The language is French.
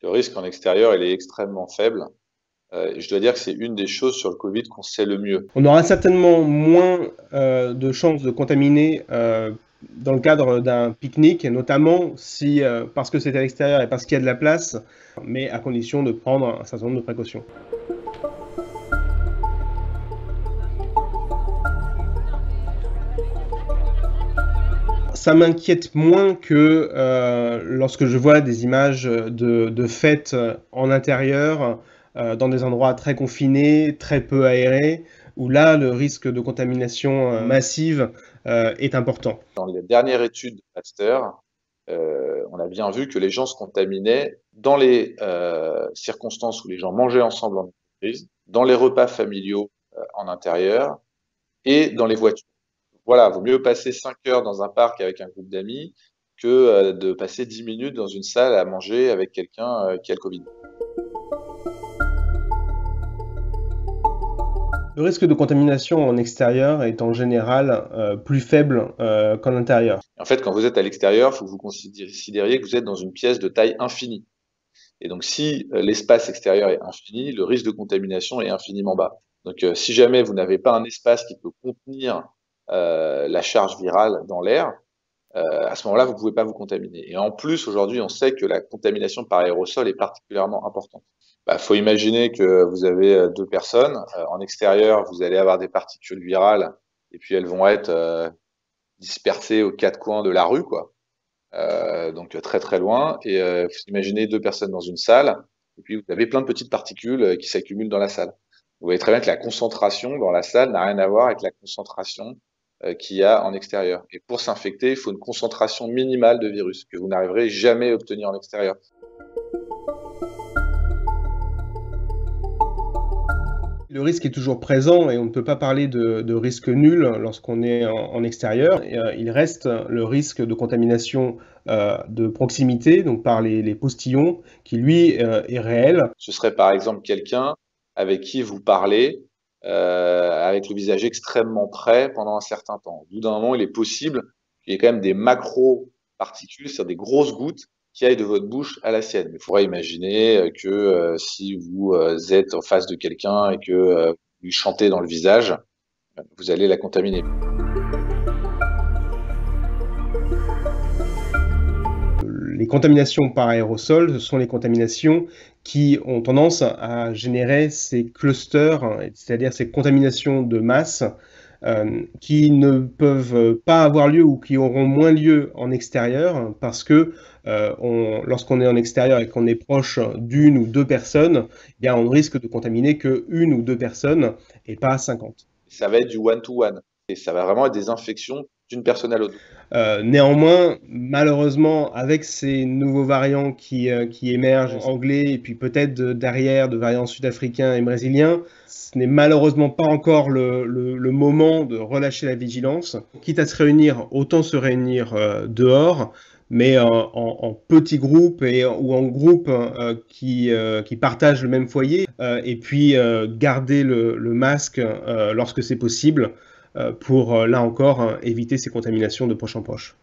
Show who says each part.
Speaker 1: Le risque en extérieur, il est extrêmement faible. Je dois dire que c'est une des choses sur le Covid qu'on sait le mieux.
Speaker 2: On aura certainement moins de chances de contaminer dans le cadre d'un pique-nique, notamment si, parce que c'est à l'extérieur et parce qu'il y a de la place, mais à condition de prendre un certain nombre de précautions. Ça m'inquiète moins que lorsque je vois des images de fêtes en intérieur, dans des endroits très confinés, très peu aérés, où là, le risque de contamination massive est important.
Speaker 1: Dans les dernières études de Pasteur, on a bien vu que les gens se contaminaient dans les circonstances où les gens mangeaient ensemble en entreprise, dans les repas familiaux en intérieur et dans les voitures. Voilà, vaut mieux passer 5 heures dans un parc avec un groupe d'amis que de passer 10 minutes dans une salle à manger avec quelqu'un qui a le Covid.
Speaker 2: Le risque de contamination en extérieur est en général plus faible qu'en intérieur.
Speaker 1: En fait, quand vous êtes à l'extérieur, il faut que vous considériez que vous êtes dans une pièce de taille infinie. Et donc, si l'espace extérieur est infini, le risque de contamination est infiniment bas. Donc, si jamais vous n'avez pas un espace qui peut contenir la charge virale dans l'air, à ce moment-là, vous ne pouvez pas vous contaminer. Et en plus, aujourd'hui, on sait que la contamination par aérosol est particulièrement importante. Faut imaginer que vous avez deux personnes. En extérieur, vous allez avoir des particules virales et puis elles vont être dispersées aux quatre coins de la rue, quoi. Donc très très loin. Et vous imaginez deux personnes dans une salle et puis vous avez plein de petites particules qui s'accumulent dans la salle. Vous voyez très bien que la concentration dans la salle n'a rien à voir avec la concentration qu'il y a en extérieur. Et pour s'infecter, il faut une concentration minimale de virus que vous n'arriverez jamais à obtenir en extérieur.
Speaker 2: Le risque est toujours présent et on ne peut pas parler de risque nul lorsqu'on est en extérieur. Il reste le risque de contamination de proximité, donc par les postillons, qui lui est réel.
Speaker 1: Ce serait par exemple quelqu'un avec qui vous parlez avec le visage extrêmement près pendant un certain temps. Au bout d'un moment, il est possible qu'il y ait quand même des macro-particules, c'est-à-dire des grosses gouttes qui aillent de votre bouche à la sienne. Il faudrait imaginer que si vous êtes en face de quelqu'un et que vous lui chantez dans le visage, vous allez la contaminer.
Speaker 2: Les contaminations par aérosol, ce sont les contaminations qui ont tendance à générer ces clusters, c'est-à-dire ces contaminations de masse qui ne peuvent pas avoir lieu ou qui auront moins lieu en extérieur parce que lorsqu'on est en extérieur et qu'on est proche d'une ou deux personnes, eh bien, on risque de contaminer qu'une ou deux personnes et pas 50.
Speaker 1: Ça va être du one-to-one et ça va vraiment être des infections d'une personne à l'autre.
Speaker 2: Néanmoins, malheureusement, avec ces nouveaux variants qui émergent, anglais et puis peut-être derrière de variants sud-africains et brésiliens, ce n'est malheureusement pas encore le moment de relâcher la vigilance. Quitte à se réunir, autant se réunir dehors, mais en petits groupes ou en groupes qui partagent le même foyer, et puis garder le masque lorsque c'est possible pour, là encore, éviter ces contaminations de proche en proche.